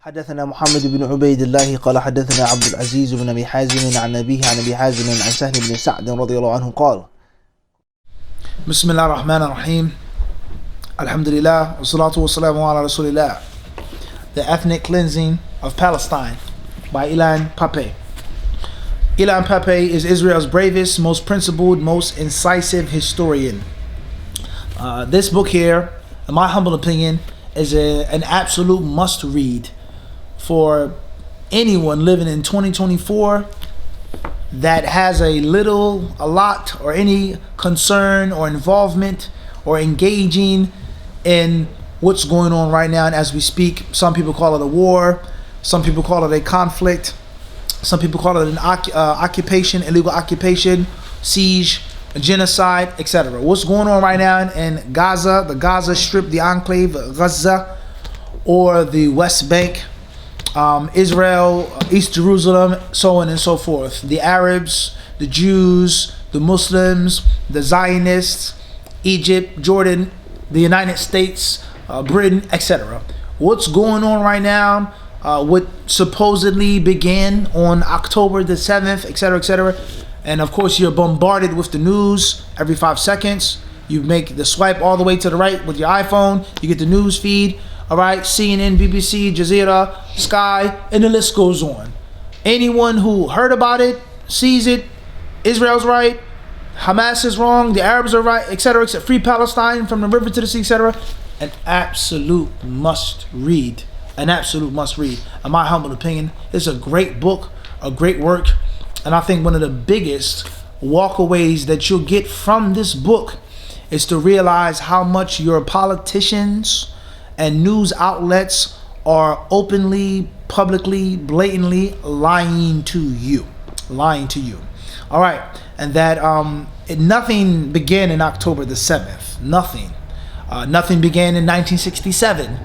حدثنا محمد بن عبيد الله قال حدثنا عبد العزيز بن أبي حازم عن أبيه عن أبي حازم عن سهل بن سعد رضي الله عنه قال بسم الله الرحمن الرحيم الحمد لله والصلاة والسلام على رسول الله. The Ethnic Cleansing of Palestine by Ilan Pappe. Ilan Pappe is Israel's bravest, most principled, most incisive historian. This book here, in my humble opinion, is an absolute must-read for anyone living in 2024 that has a little, a lot, or any concern or involvement or engaging in what's going on right now. And as we speak, some people call it a war, some people call it a conflict, some people call it an occupation, illegal occupation, siege, a genocide, etc. What's going on right now in Gaza, the Gaza Strip, the enclave, Gaza, or the West Bank, Israel, East Jerusalem, so on and so forth. The Arabs, the Jews, the Muslims, the Zionists, Egypt, Jordan, the United States, Britain, etc. What's going on right now? What supposedly began on October the 7th, etc., etc. And of course, you're bombarded with the news every 5 seconds. You make the swipe all the way to the right with your iPhone. You get the news feed. All right, CNN, BBC, Jazeera, Sky, and the list goes on. Anyone who heard about it, sees it, Israel's right, Hamas is wrong, the Arabs are right, etc., etc. Free Palestine from the river to the sea, etc. An absolute must read. An absolute must read. In my humble opinion, it's a great book, a great work, and I think one of the biggest walkaways that you'll get from this book is to realize how much your politicians and news outlets are openly, publicly, blatantly lying to you. All right, and that nothing began in October the 7th. Nothing. Nothing began in 1967.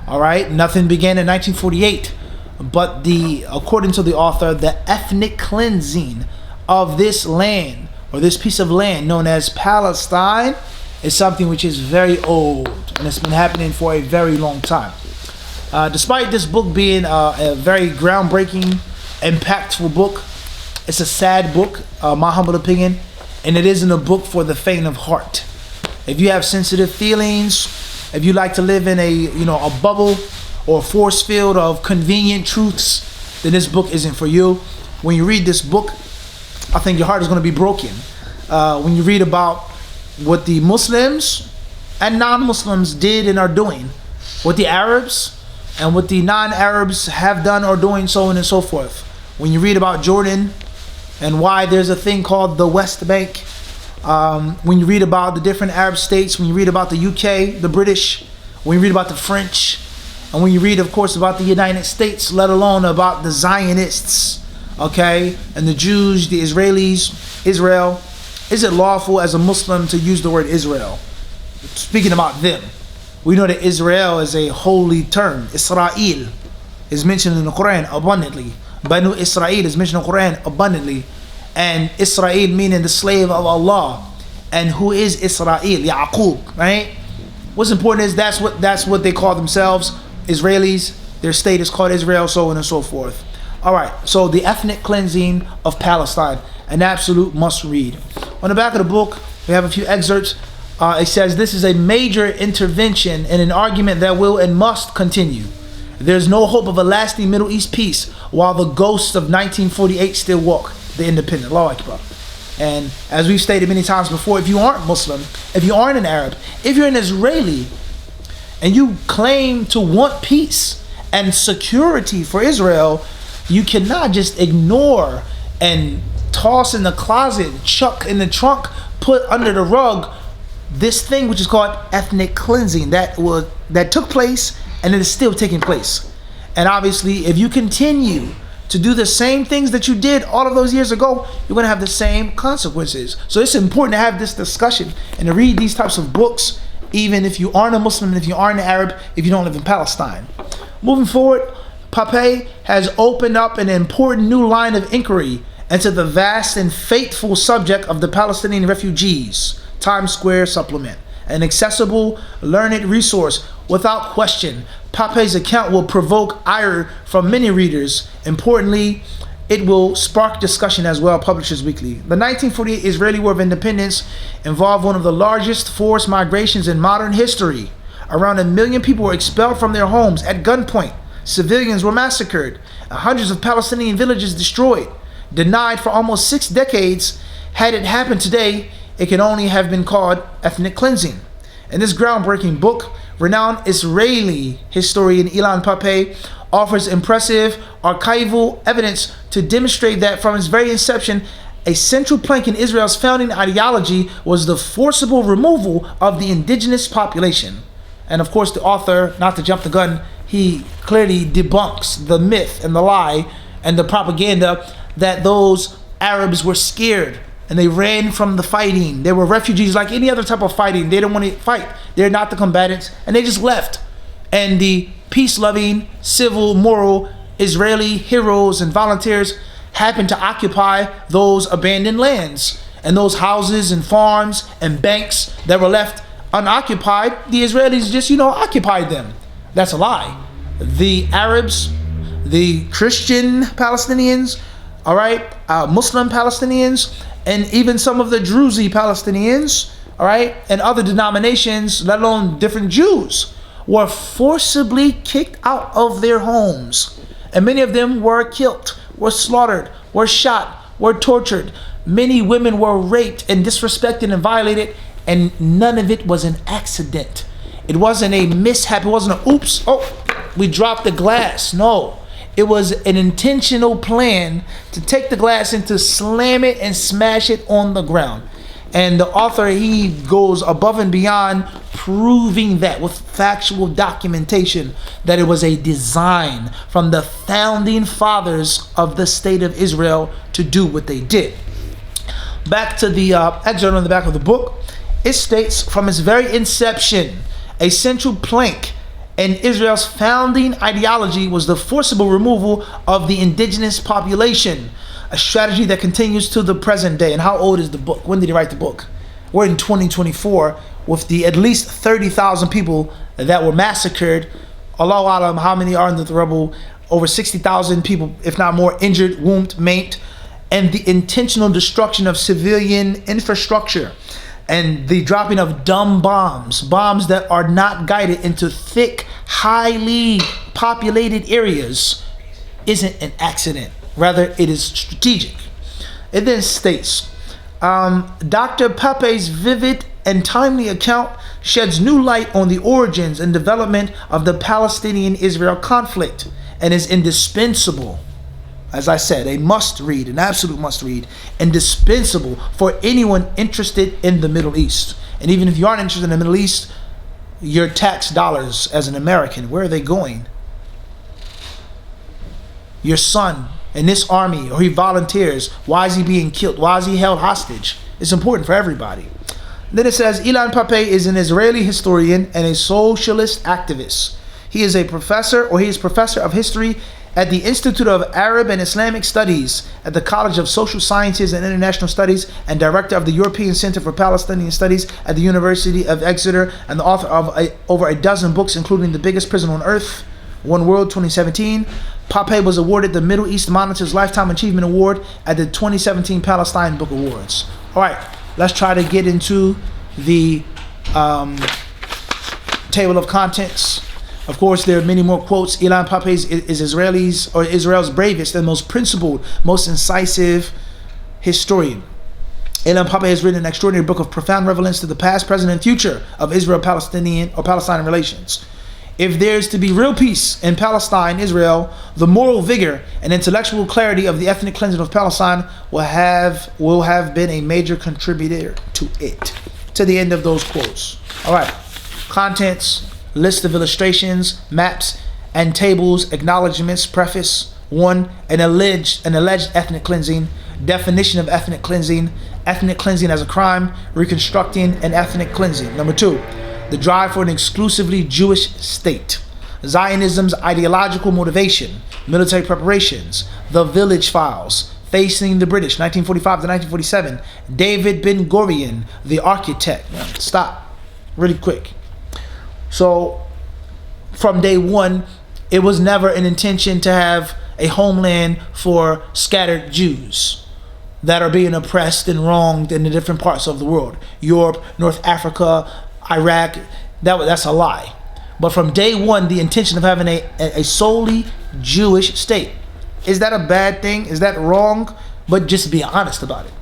All right, nothing began in 1948. But according to the author, the ethnic cleansing of this land, or this piece of land known as Palestine, is something which is very old, and it's been happening for a very long time. Despite this book being a very groundbreaking, impactful book, it's a sad book, my humble opinion, and it isn't a book for the faint of heart. If you have sensitive feelings, if you like to live in a bubble or a force field of convenient truths, then this book isn't for you. When you read this book, I think your heart is going to be broken. When you read about what the Muslims and non-Muslims did and are doing, what the Arabs and what the non-Arabs have done or doing, so on and so forth. When you read about Jordan and why there's a thing called the West Bank, when you read about the different Arab states, when you read about the UK, the British, when you read about the French, and when you read, of course, about the United States, let alone about the Zionists, okay, and the Jews, the Israelis, Israel. Is it lawful as a Muslim to use the word Israel? Speaking about them, we know that Israel is a holy term. Israel is mentioned in the Quran abundantly. Banu Israel is mentioned in the Quran abundantly. And Israel meaning the slave of Allah. And who is Israel? Yaqub, right? What's important is that's what they call themselves, Israelis. Their state is called Israel, so on and so forth. All right, so the ethnic cleansing of Palestine, an absolute must read. On the back of the book, we have a few excerpts. It says, this is a major intervention in an argument that will and must continue. There's no hope of a lasting Middle East peace while the ghosts of 1948 still walk the independent. Allahu Akbar. And as we've stated many times before, if you aren't Muslim, if you aren't an Arab, if you're an Israeli, and you claim to want peace and security for Israel, you cannot just ignore and toss in the closet, chuck in the trunk, put under the rug this thing which is called ethnic cleansing that took place and it is still taking place. And obviously, if you continue to do the same things that you did all of those years ago, you're going to have the same consequences. So it's important to have this discussion and to read these types of books, even if you aren't a Muslim and if you aren't an Arab, if you don't live in Palestine. Moving forward, Pappe has opened up an important new line of inquiry into the vast and fateful subject of the Palestinian refugees. Times Square supplement. an accessible, learned resource. Without question, Pappe's account will provoke ire from many readers. Importantly, it will spark discussion as well. Publishers Weekly. The 1948 Israeli War of Independence involved one of the largest forced migrations in modern history. Around 1 million people were expelled from their homes at gunpoint. Civilians were massacred. Hundreds of Palestinian villages destroyed. Denied for almost 6 decades. Had it happened today, it can only have been called ethnic cleansing. In this groundbreaking book, renowned Israeli historian Ilan Pappe offers impressive archival evidence to demonstrate that from its very inception, a central plank in Israel's founding ideology was the forcible removal of the indigenous population. And of course, the author, not to jump the gun, he clearly debunks the myth and the lie and the propaganda that those Arabs were scared and they ran from the fighting. They were refugees like any other type of fighting. They didn't want to fight. They're not the combatants, and they just left. And the peace-loving, civil, moral Israeli heroes and volunteers happened to occupy those abandoned lands and those houses and farms and banks that were left unoccupied. The Israelis just, occupied them. That's a lie. The Arabs, the Christian Palestinians, Muslim Palestinians, and even some of the Druze Palestinians, and other denominations, let alone different Jews, were forcibly kicked out of their homes. And many of them were killed, were slaughtered, were shot, were tortured. Many women were raped and disrespected and violated, and none of it was an accident. It wasn't a mishap. It wasn't a oops, we dropped the glass. No. It was an intentional plan to take the glass and to slam it and smash it on the ground. And the author, he goes above and beyond proving that with factual documentation that it was a design from the founding fathers of the state of Israel to do what they did. Back to the excerpt on the back of the book, it states from its very inception, a central plank in Israel's founding ideology was the forcible removal of the indigenous population, a strategy that continues to the present day. And how old is the book? When did he write the book? We're in 2024 with the at least 30,000 people that were massacred. Allahu Alam, how many are in the rubble? Over 60,000 people, if not more, injured, wounded, maimed, and the intentional destruction of civilian infrastructure. And the dropping of dumb bombs that are not guided into thick, highly populated areas isn't an accident. Rather, it is strategic. It then states, Dr. Pappe's vivid and timely account sheds new light on the origins and development of the Palestinian-Israel conflict and is indispensable. As I said, a must-read, an absolute must-read, indispensable for anyone interested in the Middle East. And even if you aren't interested in the Middle East, your tax dollars as an American, where are they going? Your son in this army, or he volunteers, why is he being killed? Why is he held hostage? It's important for everybody. Then it says, Ilan Pappe is an Israeli historian and a socialist activist. He is professor of history at the Institute of Arab and Islamic Studies at the College of Social Sciences and International Studies and director of the European Center for Palestinian Studies at the University of Exeter and the author of over a dozen books, including The Biggest Prison on Earth, One World 2017. Pappe was awarded the Middle East Monitor's Lifetime Achievement Award at the 2017 Palestine Book Awards. All right, let's try to get into the table of contents. Of course, there are many more quotes. Ilan Pappe is Israel's bravest and most principled, most incisive historian. Ilan Pappe has written an extraordinary book of profound relevance to the past, present, and future of Israel-Palestinian or Palestine relations. If there is to be real peace in Palestine, Israel, the moral vigor and intellectual clarity of the ethnic cleansing of Palestine will have been a major contributor to it. To the end of those quotes. All right, contents. List of illustrations, maps, and tables, acknowledgments, preface. 1. An alleged ethnic cleansing. Definition of ethnic cleansing as a crime, reconstructing an ethnic cleansing. Number 2. The drive for an exclusively Jewish state. Zionism's ideological motivation, military preparations, the Village Files, Facing the British, 1945 to 1947, David Ben Gurion, the architect. Stop. really quick. So from day one, it was never an intention to have a homeland for scattered Jews that are being oppressed and wronged in the different parts of the world. Europe, North Africa, Iraq, that's a lie. But from day one, the intention of having a solely Jewish state. Is that a bad thing? Is that wrong? But just be honest about it.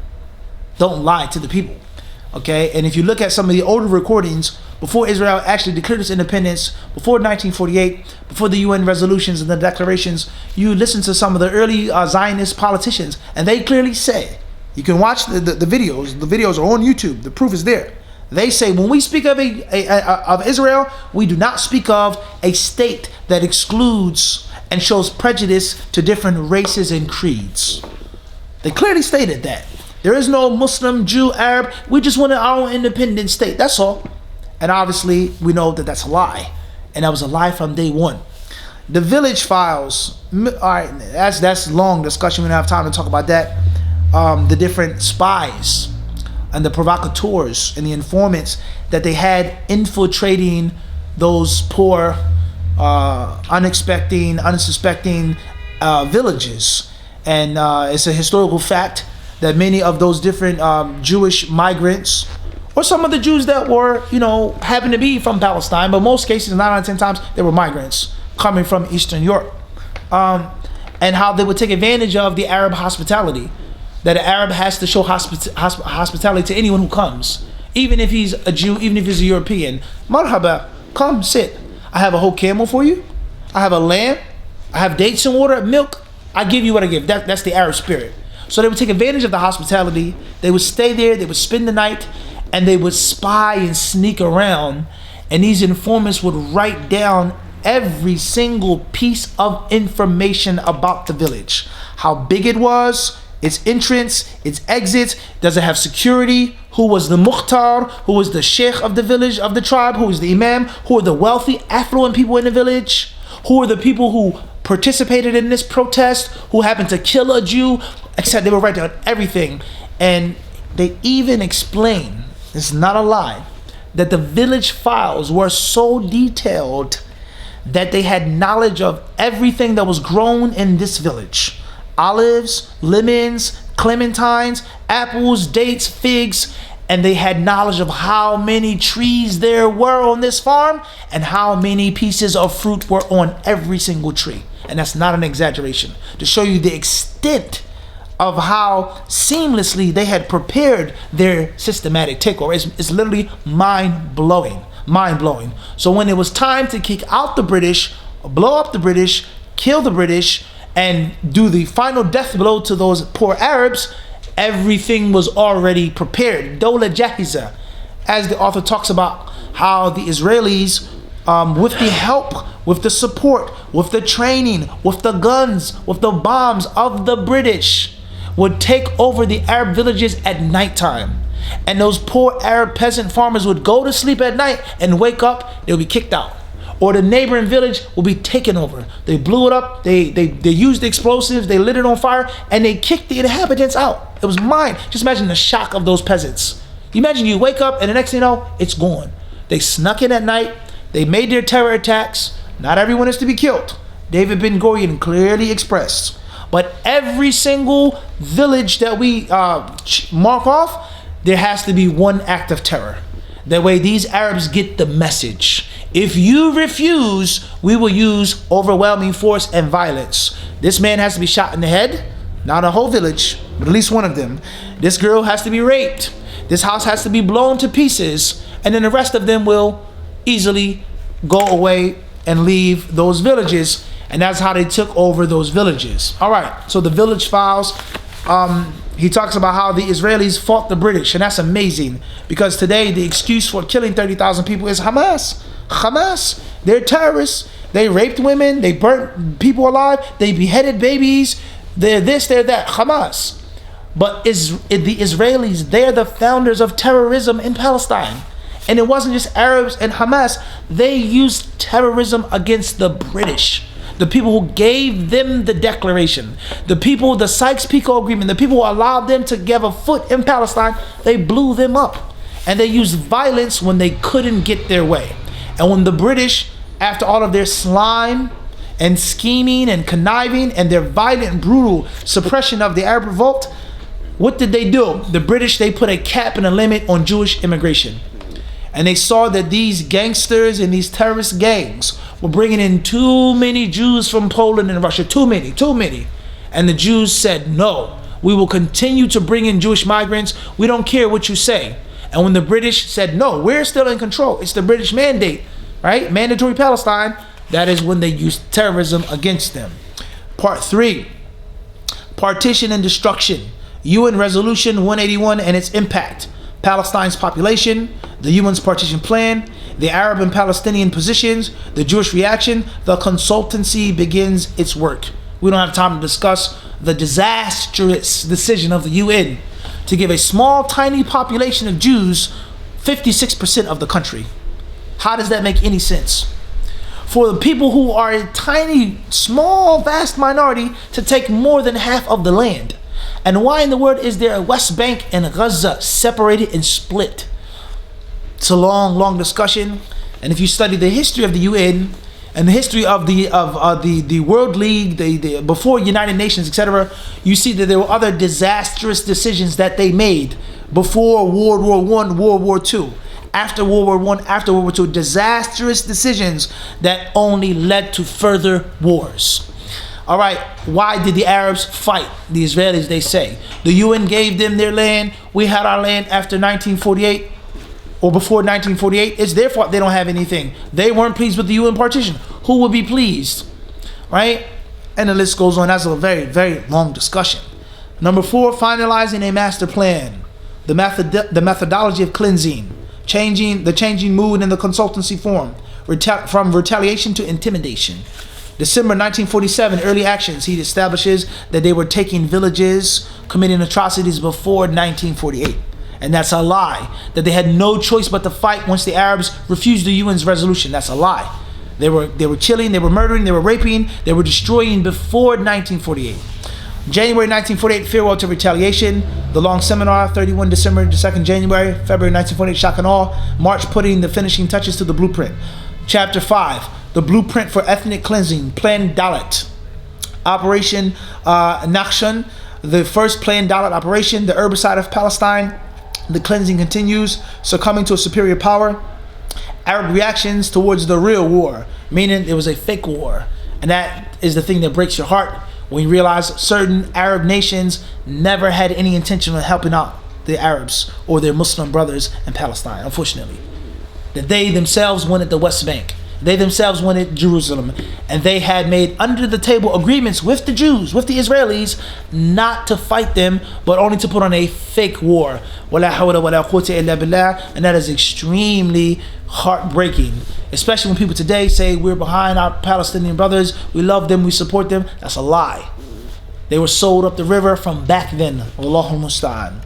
Don't lie to the people. Okay? And if you look at some of the older recordings, before Israel actually declared its independence, before 1948, before the UN resolutions and the declarations, you listen to some of the early Zionist politicians, and they clearly say, you can watch the videos. The videos are on YouTube. The proof is there. They say when we speak of of Israel, we do not speak of a state that excludes and shows prejudice to different races and creeds. They clearly stated that. There is no Muslim, Jew, Arab. We just wanted our own independent state. That's all. And obviously, we know that that's a lie. And that was a lie from day one. The village files. All right, that's long discussion. We don't have time to talk about that. The different spies and the provocateurs and the informants that they had infiltrating those poor, unsuspecting villages. And it's a historical fact that many of those different Jewish migrants, or some of the Jews that were, happened to be from Palestine, but most cases, 9 out of 10 times, they were migrants coming from Eastern Europe. And how they would take advantage of the Arab hospitality. That an Arab has to show hospitality to anyone who comes. Even if he's a Jew, even if he's a European. Marhaba, come sit. I have a whole camel for you. I have a lamb. I have dates and water, milk. I give you what I give. That's the Arab spirit. So they would take advantage of the hospitality. They would stay there. They would spend the night. And they would spy and sneak around. And these informants would write down every single piece of information about the village. How big it was, its entrance, its exits, does it have security, who was the mukhtar, who was the sheikh of the village, of the tribe, who was the imam, who are the wealthy, affluent people in the village, who are the people who participated in this protest, who happened to kill a Jew, except they would write down everything. And they even explain, it's not a lie, that the village files were so detailed that they had knowledge of everything that was grown in this village. Olives, lemons, clementines, apples, dates, figs, and they had knowledge of how many trees there were on this farm and how many pieces of fruit were on every single tree. And that's not an exaggeration, to show you the extent of how seamlessly they had prepared their systematic takeover. It's literally mind-blowing. So when it was time to kick out the British, blow up the British, kill the British, and do the final death blow to those poor Arabs, everything was already prepared. Dawla Jahiza, as the author talks about how the Israelis, with the help, with the support, with the training, with the guns, with the bombs of the British, would take over the Arab villages at nighttime. And those poor Arab peasant farmers would go to sleep at night and wake up, they'll be kicked out. Or the neighboring village will be taken over. They blew it up, they used the explosives, they lit it on fire, and they kicked the inhabitants out. It was mine. Just imagine the shock of those peasants. Imagine you wake up and the next thing you know, it's gone. They snuck in at night, they made their terror attacks. Not everyone is to be killed. David Ben Gurion clearly expressed. But every single village that we mark off, there has to be one act of terror. That way these Arabs get the message. If you refuse, we will use overwhelming force and violence. This man has to be shot in the head, not a whole village, but at least one of them. This girl has to be raped. This house has to be blown to pieces. And then the rest of them will easily go away and leave those villages. And that's how they took over those villages. All right, so the village files. He talks about how the Israelis fought the British, and that's amazing because today the excuse for killing 30,000 people is Hamas. They're terrorists. They raped women. They burnt people alive. They beheaded babies. They're this, they're that. Hamas. But the Israelis, they're the founders of terrorism in Palestine. And it wasn't just Arabs and Hamas. They used terrorism against the British. The people who gave them the declaration, the people, the Sykes-Picot Agreement, the people who allowed them to give a foot in Palestine, they blew them up. and they used violence when they couldn't get their way. And when the British, after all of their slime and scheming and conniving and their violent, brutal suppression of the Arab revolt, what did they do? The British, they put a cap and a limit on Jewish immigration. And they saw that these gangsters and these terrorist gangs were bringing in too many Jews from Poland and Russia. Too many. And the Jews said, no, we will continue to bring in Jewish migrants. We don't care what you say. And when the British said, no, we're still in control, it's the British mandate, right? Mandatory Palestine. That is when they used terrorism against them. Part 3, partition and destruction. UN Resolution 181 and its impact. Palestine's population, the UN's partition plan, the Arab and Palestinian positions, the Jewish reaction. The consultancy begins its work. We don't have time to discuss the disastrous decision of the UN to give a small, tiny population of Jews 56% of the country. How does that make any sense? For the people who are a tiny, small, vast minority to take more than half of the land. And why in the world is there a West Bank and Gaza separated and split? It's a long discussion. And if you study the history of the UN and the history of the World League, the before United Nations, etc., you see that there were other disastrous decisions that they made before World War I, World War II, after World War I, after World War II, disastrous decisions that only led to further wars. All right, why did the Arabs fight the Israelis? They say the UN gave them their land. We had our land after 1948 or before 1948. It's their fault they don't have anything. They weren't pleased with the UN partition. Who would be pleased, right? And the list goes on. That's a very long discussion. Number 4, finalizing a master plan. The methodology of cleansing, changing mood in the consultancy form, from retaliation to intimidation. December 1947, early actions. He establishes that they were taking villages, committing atrocities before 1948. And that's a lie. That they had no choice but to fight once the Arabs refused the UN's resolution. That's a lie. They were killing, they were murdering, they were raping, they were destroying before 1948. January 1948, farewell to retaliation. The long seminar, 31 December to 2nd January, February 1948, shock and awe. March, putting the finishing touches to the blueprint. Chapter 5. The blueprint for ethnic cleansing, Plan Dalit. Operation Nakhshan, the first Plan Dalit operation, the herbicide of Palestine. The cleansing continues, succumbing to a superior power. Arab reactions towards the real war, meaning it was a fake war. And that is the thing that breaks your heart when you realize certain Arab nations never had any intention of helping out the Arabs or their Muslim brothers in Palestine, unfortunately. That they themselves wanted the West Bank. They themselves wanted Jerusalem, and they had made under the table agreements with the Jews, with the Israelis, not to fight them, but only to put on a fake war. وَلَا حَوْلَ وَلَا قُوَّةَ إِلَّا بِاللَّهِ. And that is extremely heartbreaking, especially when people today say we're behind our Palestinian brothers, we love them, we support them. That's a lie. They were sold up the river from back then. Allahul Musta'an.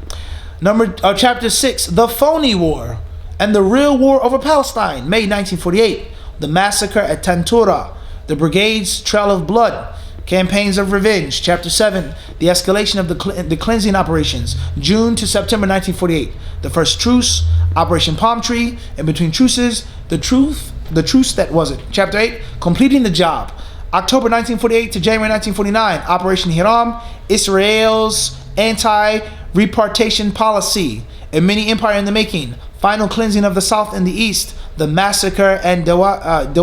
Chapter 6, the phony war and the real war over Palestine, May 1948. The massacre at Tantura, the brigade's trail of blood, campaigns of revenge. Chapter 7, the escalation of the cleansing operations, June to September 1948. The first truce, Operation Palm Tree, in between truces, the truce that wasn't. Chapter 8, completing the job, October 1948 to January 1949. Operation Hiram, Israel's anti-repartition policy, a mini empire in the making. Final cleansing of the South and the East, the massacre and Dawaima.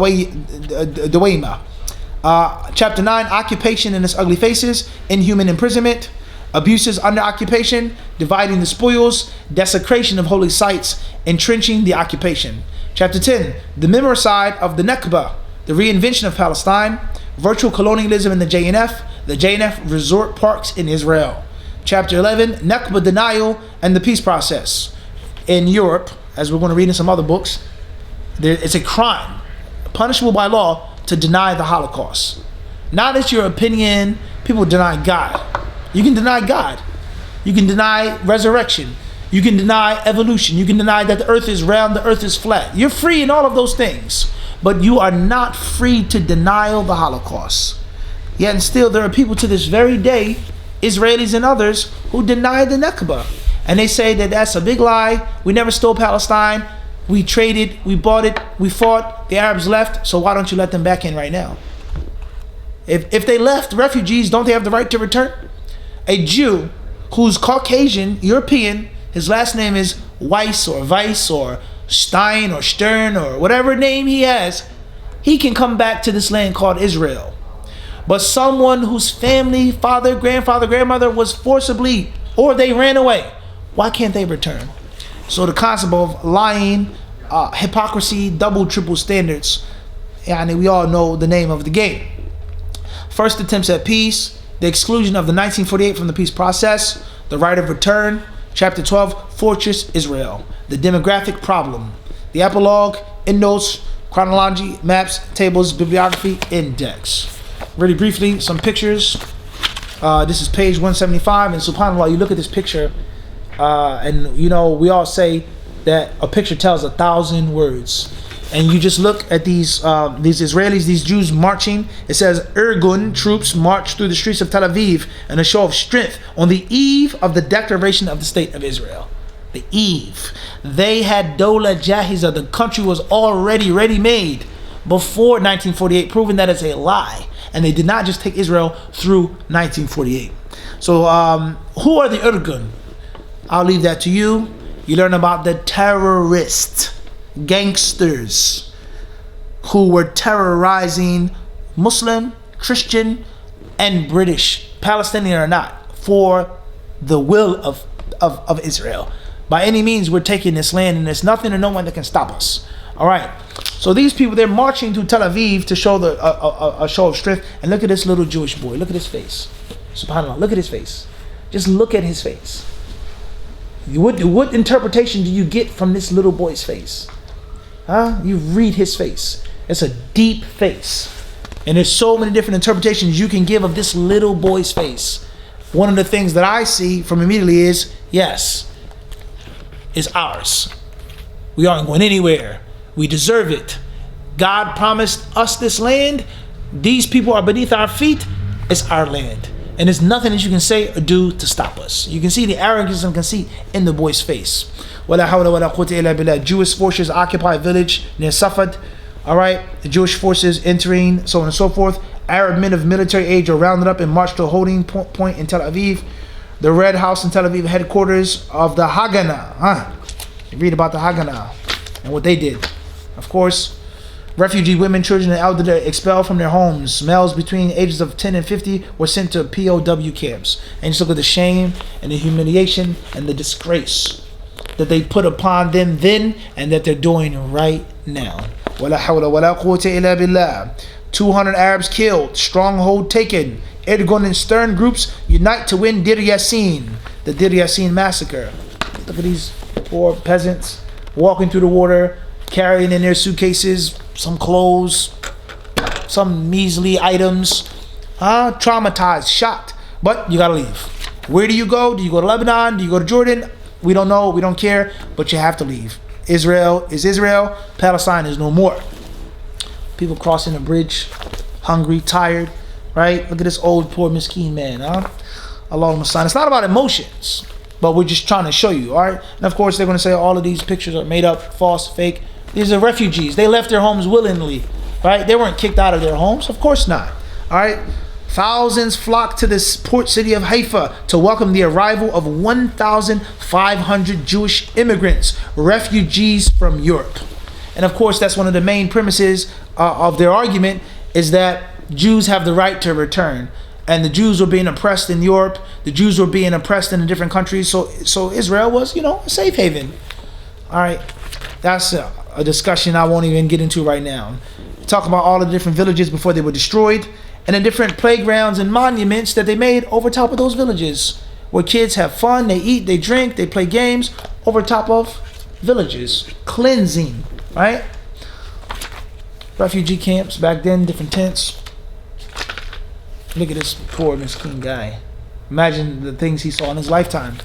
Chapter 9, occupation in its ugly faces, inhuman imprisonment, abuses under occupation, dividing the spoils, desecration of holy sites, entrenching the occupation. Chapter 10, the memoricide of the Nakbah, the reinvention of Palestine, virtual colonialism in the JNF resort parks in Israel. Chapter 11, Nakbah denial and the peace process. In Europe, as we're going to read in some other books, it's a crime, punishable by law, to deny the Holocaust. Not as your opinion. People deny God. You can deny God. You can deny resurrection. You can deny evolution. You can deny that the earth is round, the earth is flat. You're free in all of those things. But you are not free to deny the Holocaust. Yet and still there are people to this very day, Israelis and others, who deny the Nakbah. And they say that that's a big lie. We never stole Palestine. We traded, we bought it, we fought, the Arabs left, so why don't you let them back in right now? If they left, refugees, don't they have the right to return? A Jew who's Caucasian, European, his last name is Weiss or Weiss or Stein or Stern or whatever name he has, he can come back to this land called Israel. But someone whose family, father, grandfather, grandmother was forcibly, or they ran away, why can't they return? So the concept of lying, hypocrisy, double, triple standards, and we all know the name of the game. First attempts at peace, the exclusion of the 1948 from the peace process, the right of return, chapter 12, Fortress Israel, the demographic problem, the epilogue, endnotes, chronology, maps, tables, bibliography, index. Really briefly, some pictures. This is page 175, and subhanAllah, you look at this picture, and you know, we all say that a picture tells 1,000 words. And you just look at these Israelis, these Jews marching. It says, Irgun troops march through the streets of Tel Aviv in a show of strength on the eve of the declaration of the State of Israel. The eve. They had Dola Jahiza. The country was already ready-made before 1948, proving that it's a lie. And they did not just take Israel through 1948. So who are the Irgun? I'll leave that to you. You learn about the terrorists, gangsters who were terrorizing Muslim, Christian, and British, Palestinian or not, for the will of Israel. By any means, we're taking this land, and there's nothing and no one that can stop us. All right. So these people, they're marching to Tel Aviv to show a show of strength. And look at this little Jewish boy. Look at his face. SubhanAllah. Look at his face. Just look at his face. What interpretation do you get from this little boy's face? Huh? You read his face. It's a deep face. And there's so many different interpretations you can give of this little boy's face. One of the things that I see from immediately is, yes, it's ours. We aren't going anywhere. We deserve it. God promised us this land. These people are beneath our feet. It's our land. And there's nothing that you can say or do to stop us. You can see the arrogance and conceit in the boy's face. Wala hawla wala quwwata illa billah. Jewish forces occupy a village near Safad. All right, the Jewish forces entering, so on and so forth. Arab men of military age are rounded up and marched to a holding point in Tel Aviv. The Red House in Tel Aviv, headquarters of the Haganah. You read about the Haganah and what they did. Of course, refugee women, children, and elderly expelled from their homes. Males between ages of 10 and 50 were sent to POW camps. And just look at the shame and the humiliation and the disgrace that they put upon them then and that they're doing right now. Wala hawla wala quwwata illa billah. 200 Arabs killed, stronghold taken. Erdogan and Stern groups unite to win Dir Yassin, the Dir Yassin massacre. Look at these poor peasants walking through the water, carrying in their suitcases some clothes, some measly items, traumatized, shocked, but you gotta leave. Where do you go? Do you go to Lebanon? Do you go to Jordan? We don't know, we don't care, but you have to leave. Israel is Israel, Palestine is no more. People crossing a bridge, hungry, tired, right? Look at this old, poor, miskeen man, Allahumma salli. It's not about emotions, but we're just trying to show you, all right? And of course, they're going to say all of these pictures are made up, false, fake. These are refugees. They left their homes willingly, right? They weren't kicked out of their homes. Of course not, all right? Thousands flocked to this port city of Haifa to welcome the arrival of 1,500 Jewish immigrants, refugees from Europe. And of course, that's one of the main premises of their argument, is that Jews have the right to return. And the Jews were being oppressed in Europe. The Jews were being oppressed in the different countries. So Israel was, a safe haven. All right. That's a discussion I won't even get into right now. Talk about all the different villages before they were destroyed, and the different playgrounds and monuments that they made over top of those villages, where kids have fun, they eat, they drink, they play games over top of villages. Cleansing, right? Refugee camps back then, different tents. Look at this poor miskin guy. Imagine the things he saw in his lifetime,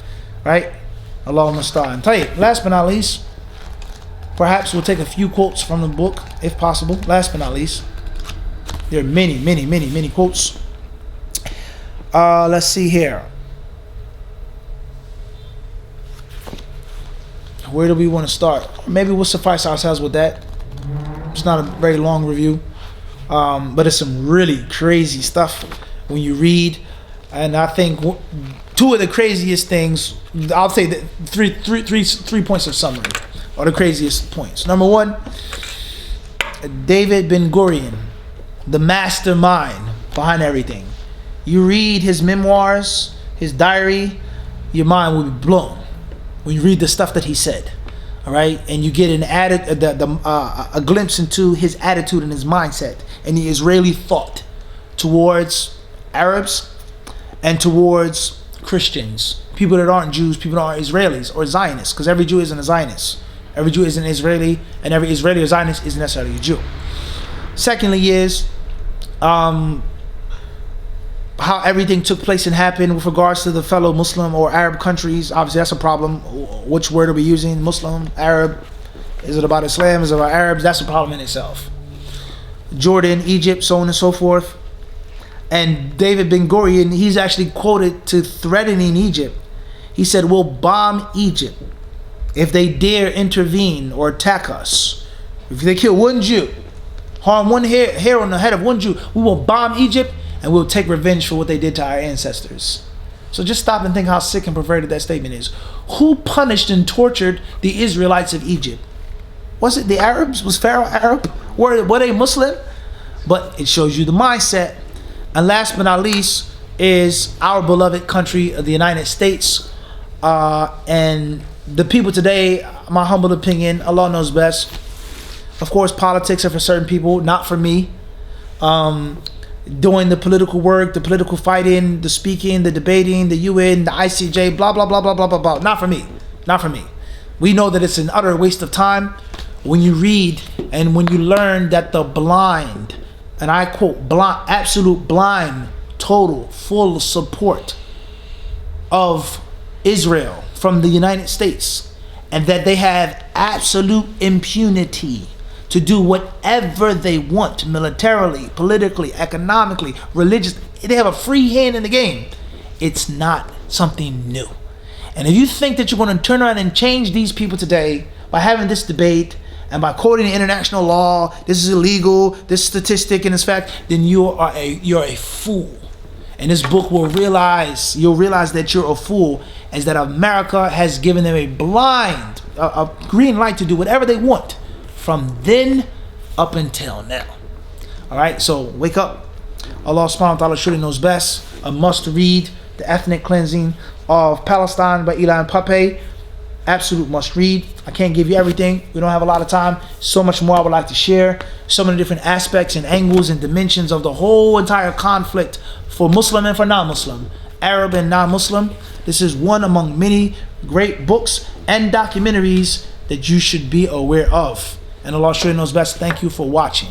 right? Allahumma sta'an. Tayyib, last but not least, perhaps we'll take a few quotes from the book, if possible. Last but not least, there are many quotes. Let's see here. Where do we want to start? Maybe we'll suffice ourselves with that. It's not a very long review, but it's some really crazy stuff when you read. And I think two of the craziest things, I'll say that three points of summary are the craziest points. Number one, David Ben Gurion, the mastermind behind everything. You read his memoirs, his diary, your mind will be blown when you read the stuff that he said. All right, and you get a glimpse into his attitude and his mindset and the Israeli thought towards Arabs and towards Christians, people that aren't Jews, people that aren't Israelis or Zionists, because every Jew isn't a Zionist. Every Jew is an Israeli, and every Israeli or Zionist isn't necessarily a Jew. Secondly is how everything took place and happened with regards to the fellow Muslim or Arab countries. Obviously, that's a problem. Which word are we using? Muslim, Arab? Is it about Islam? Is it about Arabs? That's a problem in itself. Jordan, Egypt, so on and so forth. And David Ben Gurion, he's actually quoted to threatening Egypt. He said, "We'll bomb Egypt if they dare intervene or attack us. If they kill one Jew, harm one hair on the head of one Jew, we will bomb Egypt and we'll take revenge for what they did to our ancestors." So just stop and think how sick and perverted that statement is. Who punished and tortured the Israelites of Egypt? Was it the Arabs? Was Pharaoh Arab? Were they Muslim? But it shows you the mindset. And last but not least is our beloved country of the United States. And the people today, my humble opinion, Allah knows best. Of course, politics are for certain people, not for me. Doing the political work, the political fighting, the speaking, the debating, the UN, the ICJ, blah, blah, blah, blah, blah, blah, blah. Not for me. Not for me. We know that it's an utter waste of time when you read and when you learn that the blind, and I quote, blind, absolute blind, total, full support of Israel from the United States, and that they have absolute impunity to do whatever they want militarily, politically, economically, religious. They have a free hand in the game. It's not something new. And if you think that you're going to turn around and change these people today by having this debate and by quoting the international law, this is illegal, this statistic and this fact, then you're a fool. And this book you'll realize that you're a fool, as that America has given them a green light to do whatever they want from then up until now. All right, so wake up. Allah subhanahu wa ta'ala surely knows best. A must read, The Ethnic Cleansing of Palestine by Ilan Pappe. Absolute must read. I can't give you everything. We don't have a lot of time. So much more I would like to share. So many different aspects and angles and dimensions of the whole entire conflict for Muslim and for non-Muslim, Arab and non-Muslim. This is one among many great books and documentaries that you should be aware of. And Allah surely knows best. Thank you for watching.